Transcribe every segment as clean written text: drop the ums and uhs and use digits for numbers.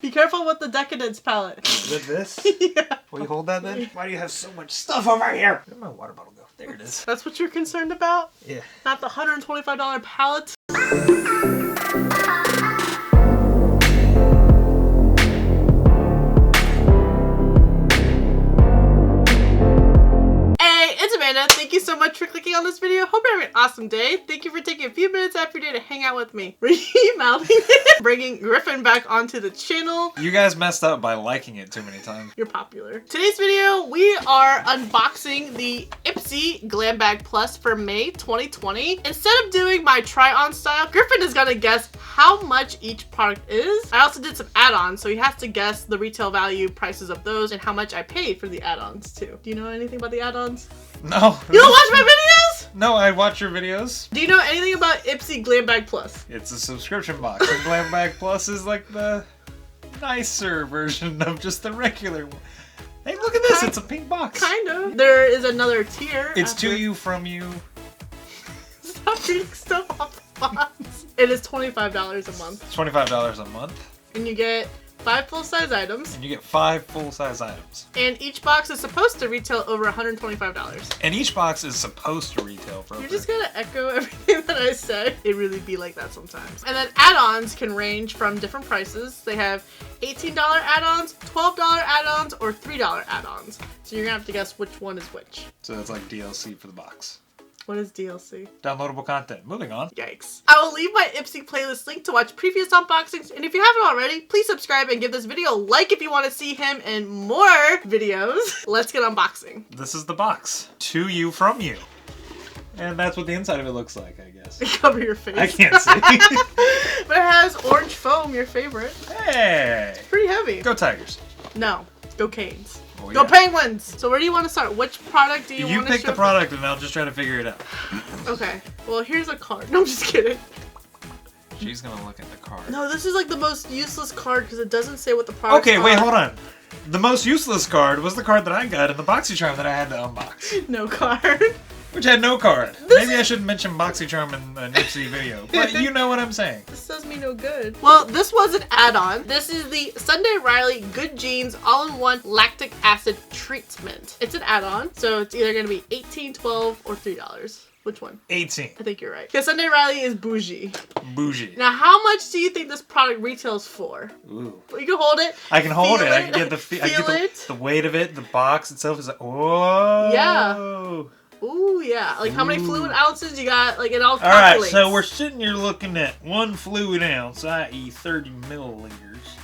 Be careful with the Decadence palette. With this? Yeah. Will you hold that then? Why do you have so much stuff over here? Where'd my water bottle go? There it is. That's what you're concerned about? Yeah. Not the $125 palette? Amanda, thank you so much for clicking on this video. Hope you're having an awesome day. Thank you for taking a few minutes out of your day to hang out with me. Remouthing it, bringing Griffin back onto the channel. You guys messed up by liking it too many times. You're popular. Today's video, we are unboxing the IPSY GLAM Bag Plus for May 2020. Instead of doing my try-on style, Griffin is gonna guess how much each product is. I also did some add-ons, so he has to guess the retail value prices of those and how much I paid for the add-ons too. Do you know anything about the add-ons? No. You don't watch my videos? No, I watch your videos. Do you know anything about IPSY GLAM Bag Plus? It's a subscription box. And GLAM Bag Plus is like the nicer version of just the regular one. Hey, look at this. It's a pink box. Kind of. There is another tier. It's to you, from you. Stop reading stuff off the box. It is $25 a month. It's $25 a month. And you get 5 full-size items. And you get 5 full-size items. And each box is supposed to retail over $125. And each box is supposed to retail for You're just gonna echo everything that I say. It really be like that sometimes. And then add-ons can range from different prices. They have $18 add-ons, $12 add-ons, or $3 add-ons. So you're gonna have to guess which one is which. So that's like DLC for the box. What is DLC? Downloadable content. Moving on. Yikes. I will leave my IPSY playlist link to watch previous unboxings, and if you haven't already, please subscribe and give this video a like if you want to see him in more videos. Let's get unboxing. This is the box. To you, from you. And that's what the inside of it looks like, I guess. Cover your face. I can't see. But it has orange foam, your favorite. Hey! It's pretty heavy. Go Tigers. No. Go Canes. Oh, Go yeah. Penguins! So where do you want to start? Which product do you want to show? You pick the product and I'll just try to figure it out. Okay. Well, here's a card. No, I'm just kidding. She's gonna look at the card. No, this is like the most useless card because it doesn't say what the product is. Okay, wait, hold on. The most useless card was the card that I got in the BOXYCHARM that I had to unbox. No card. Which had no card. Maybe I shouldn't mention BOXYCHARM in an IPSY video, but you know what I'm saying. This does me no good. Well, this was an add-on. This is the Sunday Riley Good Genes All-in-One Lactic Acid Treatment. It's an add-on, so it's either going to be $18, $12, or $3. Which one? 18. I think you're right. Because Sunday Riley is bougie. Bougie. Now, how much do you think this product retails for? Ooh. You can hold it. I can hold it. I Feel can get the Feel I get it. the weight of it. The box itself is like, whoa. Yeah. Ooh, yeah. Like, how many fluid ounces you got? Like, it all All right, calculates. so we're sitting here looking at 1 fluid ounce, i.e. 30 milliliters.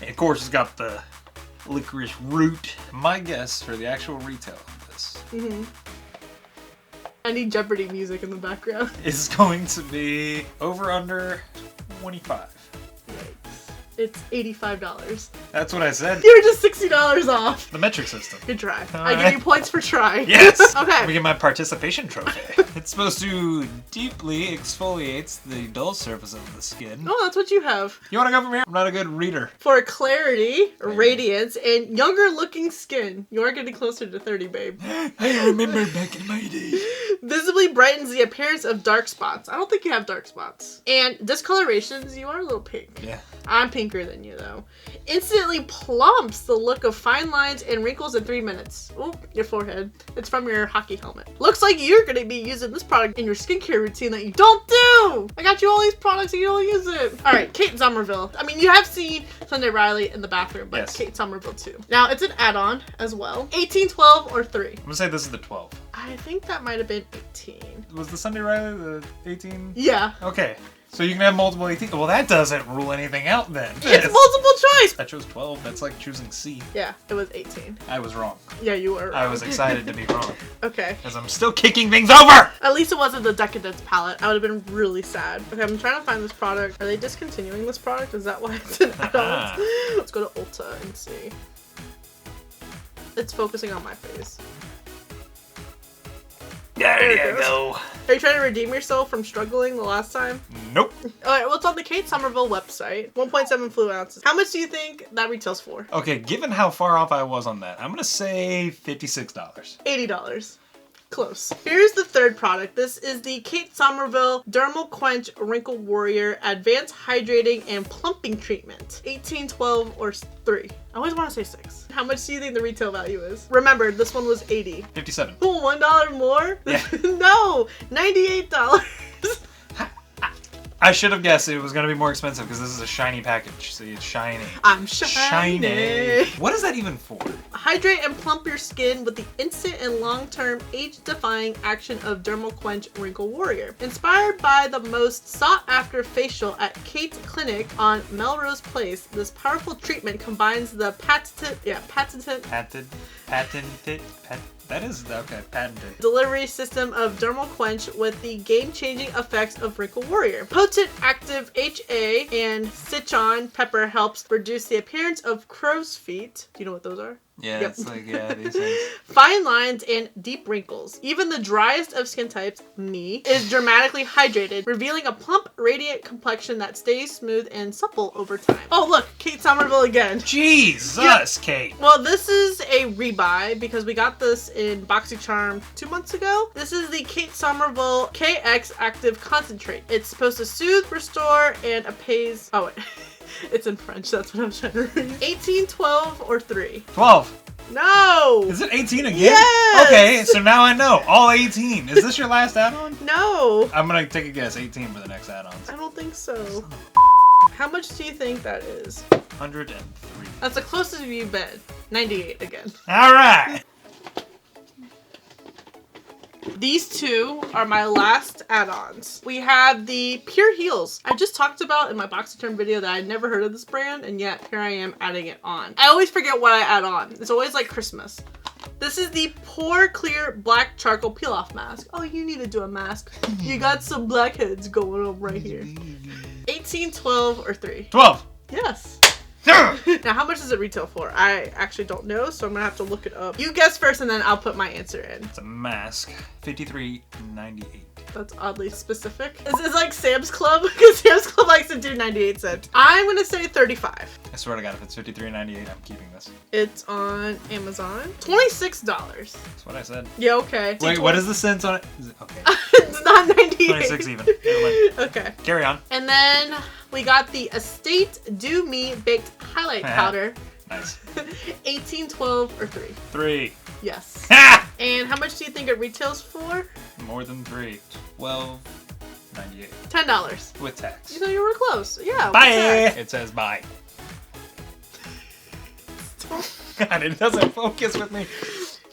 And of course, it's got the licorice root. My guess for the actual retail of this I need Jeopardy music in the background. is going to be over under 25. Yikes. It's $85. That's what I said. You're just $60 off. The metric system. Good try. All I give right. you points for trying. Yes. Okay. We get my participation trophy. It's supposed to deeply exfoliates the dull surface of the skin. Oh, that's what you have. You want to go from here? I'm not a good reader. For clarity, radiance, and younger looking skin. You are getting closer to 30, babe. I remember back in my day. Visibly brightens the appearance of dark spots. I don't think you have dark spots. And discolorations, you are a little pink. Yeah. I'm pinker than you, though. Instantly plumps the look of fine lines and wrinkles in 3 minutes. Ooh, your forehead. It's from your hockey helmet. Looks like you're going to be using this product in your skincare routine that you don't do! I got you all these products and you don't use it. Alright, Kate Sommerville. I mean, you have seen Sunday Riley in the bathroom, but Yes. Kate Sommerville too. Now, it's an add-on as well. 18, 12, or 3. I'm gonna say this is the 12. I think that might have been 18. Was the Sunday Riley the 18? Yeah. Okay. So you can have multiple 18. Well, that doesn't rule anything out then. It's multiple choice! I chose 12. That's like choosing C. Yeah, it was 18. I was wrong. Yeah, you were wrong. I was excited to be wrong. Okay. Because I'm still kicking things over! At least it wasn't the Decadence palette. I would have been really sad. Okay, I'm trying to find this product. Are they discontinuing this product? Is that why it's an add-on? Let's go to Ulta and see. It's focusing on my face. There you you go. Are you trying to redeem yourself from struggling the last time? Nope. Alright, well, it's on the Kate Sommerville website. 1.7 fluid ounces. How much do you think that retails for? Okay, given how far off I was on that, I'm gonna say $56. $80. Close. Here's the third product. This is the Kate Sommerville Dermal Quench Wrinkle Warrior Advanced Hydrating and Plumping Treatment. 18, 12, or 3. I always want to say 6. How much do you think the retail value is? Remember, this one was 80. 57. Oh, $1 more? Yeah. No, $98. I should have guessed it was going to be more expensive because this is a shiny package. See, it's shiny. I'm shiny. What is that even for? Hydrate and plump your skin with the instant and long-term age-defying action of Dermal Quench Wrinkle Warrior. Inspired by the most sought-after facial at Kate's Clinic on Melrose Place, this powerful treatment combines the patented delivery system of Dermal Quench with the game-changing effects of Wrinkle Warrior. Potent active HA and citron pepper helps reduce the appearance of crow's feet. Do you know what those are? Yeah, Yep. it's like, yeah, these things. Fine lines and deep wrinkles. Even the driest of skin types, me, is dramatically hydrated, revealing a plump, radiant complexion that stays smooth and supple over time. Oh, look, Kate Sommerville again. Jesus, Yep. Kate. Well, this is a rebuy because we got this in BOXYCHARM 2 months ago. This is the Kate Sommerville KX Active Concentrate. It's supposed to soothe, restore, and appease. Oh, wait. It's in French, that's what I'm trying to read. 18, 12, or 3? 12. No! Is it 18 again? Yes! Okay, so now I know. All 18. Is this your last add-on? No! I'm going to take a guess. 18 for the next add-ons. I don't think so. How much do you think that is? 103. That's the closest you've been. 98 again. All right. These two are my last add-ons. We have the Pure Heals. I just talked about in my BOXYCHARM video that I'd never heard of this brand, and yet here I am adding it on. I always forget what I add on. It's always like Christmas. This is the Pore Clear Black Charcoal Peel-Off Mask. Oh, you need to do a mask. You got some blackheads going on right here. 18, 12, or 3? 12. Yes. Now, how much does it retail for? I actually don't know, so I'm gonna have to look it up. You guess first, and then I'll put my answer in. It's a mask. $53.98. That's oddly specific. Is this like Sam's Club? Because Sam's Club likes to do 98 cents. I'm gonna say 35. I swear to God, if it's $53.98, I'm keeping this. It's on Amazon. $26. That's what I said. Yeah, okay. Wait, what is the cents on it? Is it okay. It's not 98. 26 even. Never mind. Okay. Carry on. And then we got the Estate Do Me Baked Highlight Powder. Nice. 18, 12, or 3? 3. Yes. Ha! And how much do you think it retails for? More than 3. $12.98. $10. With tax. You know, you were close. Yeah. Bye! with tax. It says bye. God, it doesn't focus with me.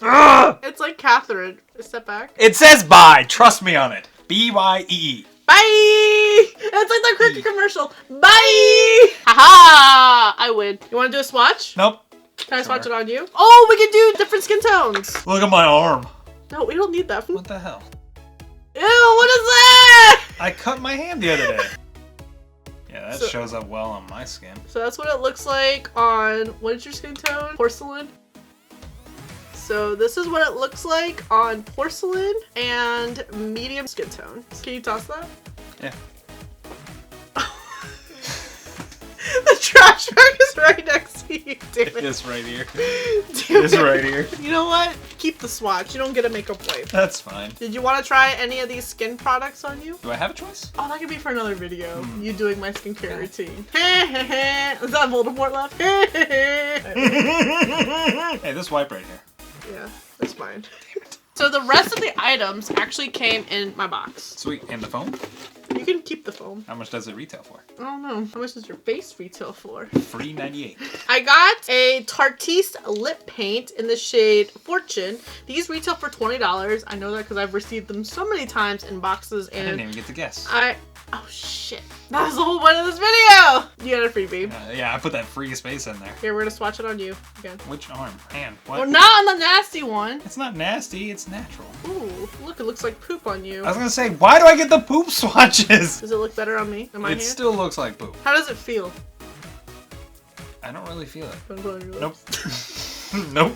It's like Catherine. Step back. It says bye. Trust me on it. B-Y-E-E. Bye! It's like the cricket commercial. Bye! Haha! I win. You want to do a swatch? Nope. Can I swatch it on you? Oh, we can do different skin tones. Look at my arm. No, we don't need that. What the hell? Ew, what is that? I cut my hand the other day. Yeah, that So- shows up well on my skin. So that's what it looks like on, what is your skin tone? Porcelain. So this is what it looks like on porcelain and medium skin tone. Can you toss that? Yeah. The trash bag is right next to you, damn it. It's right here. Damn It's it. right here. You know what? Keep the swatch. You don't get a makeup wipe. That's fine. Did you want to try any of these skin products on you? Do I have a choice? Oh, that could be for another video. You doing my skincare routine. Is that Voldemort laugh? Hey, this wipe right here. Yeah, that's fine. So the rest of the items actually came in my box. Sweet. And the foam? You can keep the foam. How much does it retail for? I don't know. How much does your face retail for? $3.98. I got a Tartiste lip paint in the shade Fortune. These retail for $20. I know that because I've received them so many times in boxes, I didn't and even get to guess. oh shit. That was the whole point of this video! You got a freebie. Yeah, I put that free space in there. Here, we're gonna swatch it on you again. Which arm? Hand? What? Well, not on the nasty one. It's not nasty, it's natural. Ooh, look, it looks like poop on you. I was gonna say, why do I get the poop swatches? Does it look better on me? In my It hand? still looks like poop. How does it feel? I don't really feel it. Don't put it on your Nope. lips. Nope.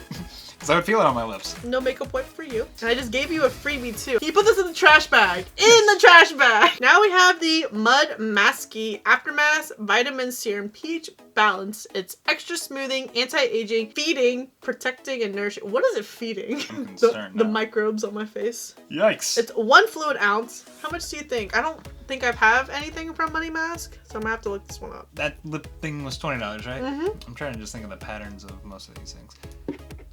because I would feel it on my lips. No makeup wipe for you. And I just gave you a freebie too. Can you put this in the trash bag? In the trash bag! Now we have the Mud Masky Aftermath Vitamin Serum Peach Balance. It's extra smoothing, anti-aging, feeding, protecting, and nourishing. What is it feeding? I'm concerned the now. microbes on my face. Yikes. It's 1 fluid ounce. How much do you think? I don't think I have anything from Money Mask, so I'm gonna have to look this one up. That lip thing was $20, right? Mm-hmm. I'm trying to just think of the patterns of most of these things.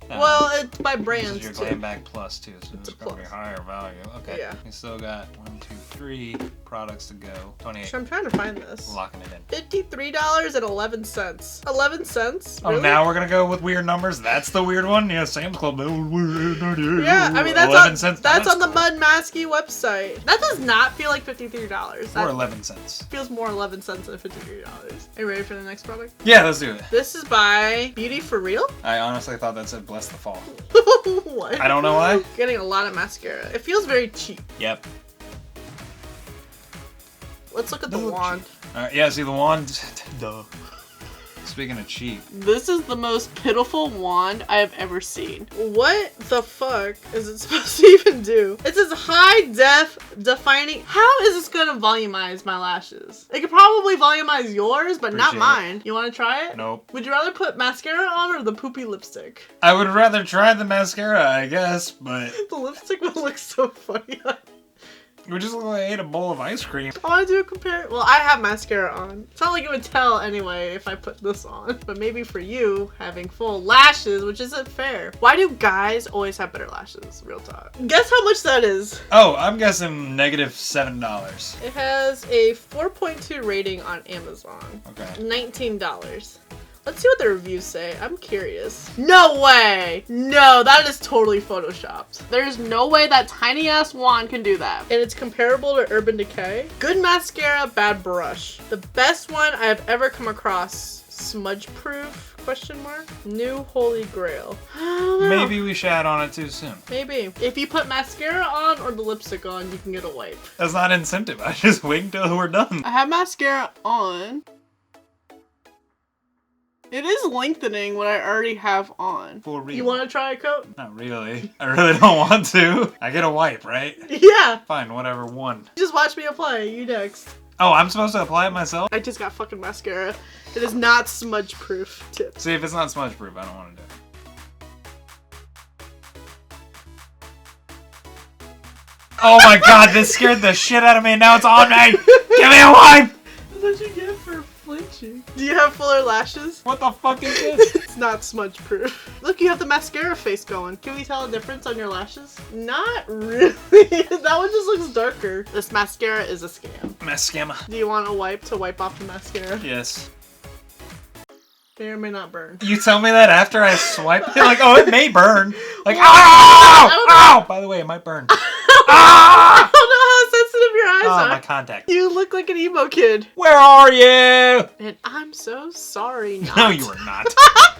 Well, it's by This brands is your too. Glam Bag Plus too, so It's it's a gonna be plus. higher value. Okay. Yeah. We still got 1, 2, 3 products to go. 28. So I'm trying to find this. Locking it in. $53.11. 11 cents? Oh, Really? now we're gonna go with weird numbers. That's the weird one. Yeah, Sam's Club. Yeah, I mean that's 11 on, cents. that's on the cool. Mud Masky website. That does not feel like $53. Or That 11 cents. feels more 11 cents than $53. Are you ready for the next product? Yeah, let's do it. This is by Beauty for Real. I honestly thought that said bless the fall. What? I don't know why. Getting a lot of mascara. It feels very cheap. Yep. Let's look at the Doesn't look wand. Alright, yeah, see the wand. Duh. Speaking of cheap. This is the most pitiful wand I have ever seen. What the fuck is it supposed to even do? It says high def defining. How is this gonna volumize my lashes? It could probably volumize yours, but not Appreciate mine. You wanna try it? Nope. Would you rather put mascara on or the poopy lipstick? I would rather try the mascara, I guess, but The lipstick would look so funny. it would just look like I ate a bowl of ice cream. I want to do a compare. Well, I have mascara on. It's not like it would tell anyway if I put this on. But maybe for you, having full lashes, which isn't fair. Why do guys always have better lashes? Real talk. Guess how much that is. Oh, I'm guessing -$7. It has a 4.2 rating on Amazon. Okay. $19. Let's see what the reviews say. I'm curious. No way! No, that is totally photoshopped. There's no way that tiny ass wand can do that. And it's comparable to Urban Decay. Good mascara, bad brush. The best one I have ever come across. Smudge proof? Question mark? New holy grail. I don't know. Maybe we shat on it too soon. Maybe. If you put mascara on or the lipstick on, you can get a wipe. That's not incentive. I just wait until we're done. I have mascara on. It is lengthening what I already have on. For real. You want to try a coat? Not really. I really don't want to. I get a wipe, right? Yeah. Fine, whatever, one. Just watch me apply. You next. Oh, I'm supposed to apply it myself? I just got fucking mascara. It is not smudge proof. Tips. See, if it's not smudge proof, I don't want to do it. Oh my god, this scared the shit out of me and now it's on me! Give me a wipe! That's what you get for flinching. Do you have fuller lashes? What the fuck is this? It's not smudge proof. Look, you have the mascara face going. Can we tell a difference on your lashes? Not really. That one just looks darker. This mascara is a scam. Mascama. Do you want a wipe to wipe off the mascara? Yes. May or may not burn. You tell me that after I swipe? You're like, oh, it may burn. Like, Well, ow! I don't know. Ow! By the way, it might burn. Ah! I don't know how sensitive your eyes Oh, are. my contact. You look like an emo kid. Where are you? And I'm so sorry not. No, you are not.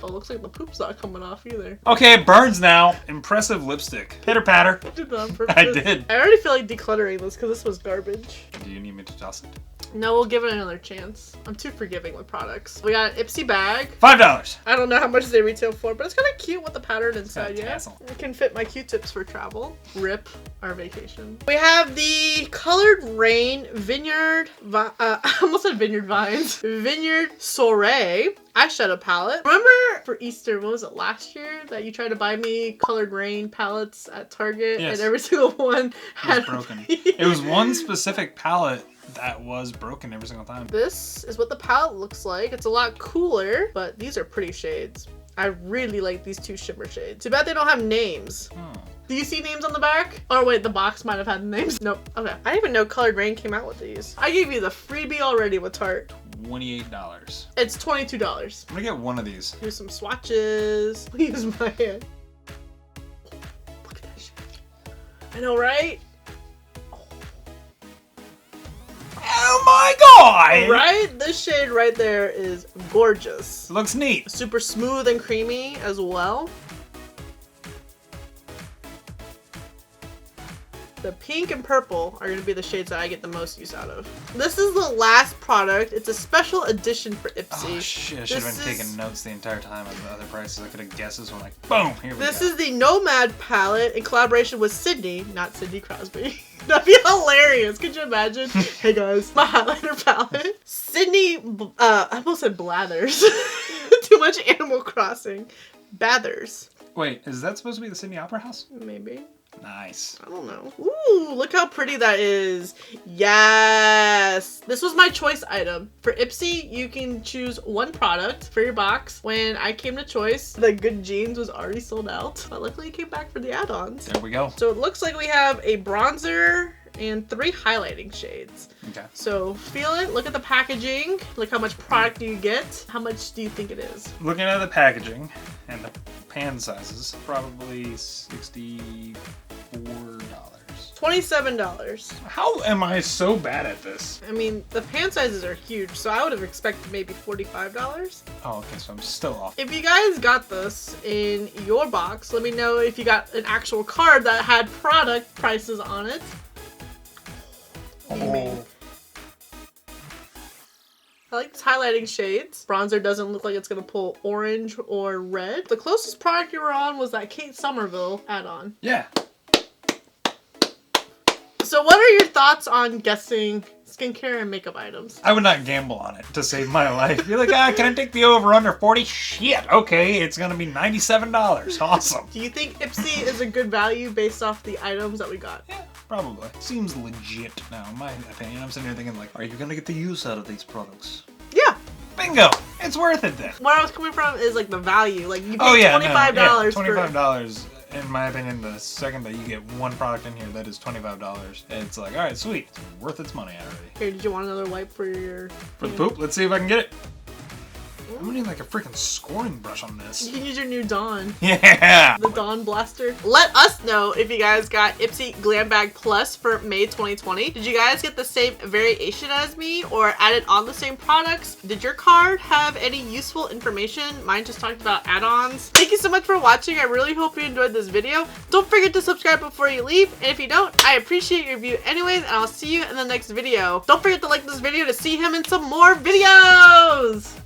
Oh, looks like the poop's not coming off either. Okay, it burns now. Impressive lipstick. Pitter patter. I did that on purpose. I did. I already feel like decluttering this because this was garbage. Do you need me to toss it? No, we'll give it another chance. I'm too forgiving with products. We got an IPSY bag. $5. I don't know how much they retail for, but it's kind of cute with the pattern inside, got a yeah? tassel. It can fit my Q-tips for travel. Rip our vacation. We have the Colored Rain Vineyard, I almost said Vineyard Vines. Vineyard Soiree eyeshadow palette. Remember for Easter, what was it, last year? That you tried to buy me Colored Rain palettes at Target? Yes. And every single one had broken. It was one specific palette that was broken every single time. This is what the palette looks like. It's a lot cooler, but these are pretty shades. I really like these two shimmer shades. Too bad they don't have names. Oh. Do you see names on the back? Or wait, the box might have had names. Nope. Okay. I didn't even know Colored Rain came out with these. I gave you the freebie already with Tarte. $28. It's $22. I'm gonna get one of these. Here's some swatches. Use my hand. Look at that shit. I know, right? Oh my god! Right? This shade right there is gorgeous. It looks neat. Super smooth and creamy as well. The pink and purple are going to be the shades that I get the most use out of. This is the last product. It's a special edition for IPSY. Oh shit, I should have been taking notes the entire time of the other prices. I could have guessed this one like, boom, here we go. This is the Nomad palette in collaboration with Sydney, not Sidney Crosby. That'd be hilarious. Could you imagine? Hey guys, my highlighter palette. Sydney, I almost said Blathers. Too much Animal Crossing. Bathers. Wait, is that supposed to be the Sydney Opera House? Maybe. Nice. I don't know. Ooh, look how pretty that is. Yes. This was my choice item. For IPSY, you can choose one product for your box. When I came to choice, the Good Jeans was already sold out. But luckily it came back for the add-ons. There we go. So it looks like we have a bronzer and 3 highlighting shades. Okay. So feel it, look at the packaging, look how much product do you get. How much do you think it is? Looking at the packaging and the pan sizes, probably $64. $27. How am I so bad at this? I mean, the pan sizes are huge, so I would have expected maybe $45. Oh, okay, so I'm still off. If you guys got this in your box, let me know if you got an actual card that had product prices on it. Oh. I like these highlighting shades. Bronzer doesn't look like it's gonna pull orange or red. The closest product you were on was that Kate Sommerville add-on. Yeah. So what are your thoughts on guessing skincare and makeup items? I would not gamble on it to save my life. Be like, can I take the over under 40? Shit, okay, it's gonna be $97. Awesome. Do you think IPSY is a good value based off the items that we got? Yeah, probably. Seems legit now, in my opinion. I'm sitting here thinking like, are you gonna get the use out of these products? Yeah. Bingo! It's worth it then. Where I was coming from is like the value. Like you pay $25 for $25. In my opinion, the second that you get one product in here that is $25, it's like, alright, sweet. It's worth its money already. Here, did you want another wipe for your... For the poop? Let's see if I can get it. I'm gonna need like a freaking scoring brush on this. You can use your new Dawn. Yeah! The Dawn Blaster. Let us know if you guys got IPSY Glam Bag Plus for May 2020. Did you guys get the same variation as me or added on the same products? Did your card have any useful information? Mine just talked about add-ons. Thank you so much for watching. I really hope you enjoyed this video. Don't forget to subscribe before you leave. And if you don't, I appreciate your view anyways, and I'll see you in the next video. Don't forget to like this video to see him in some more videos!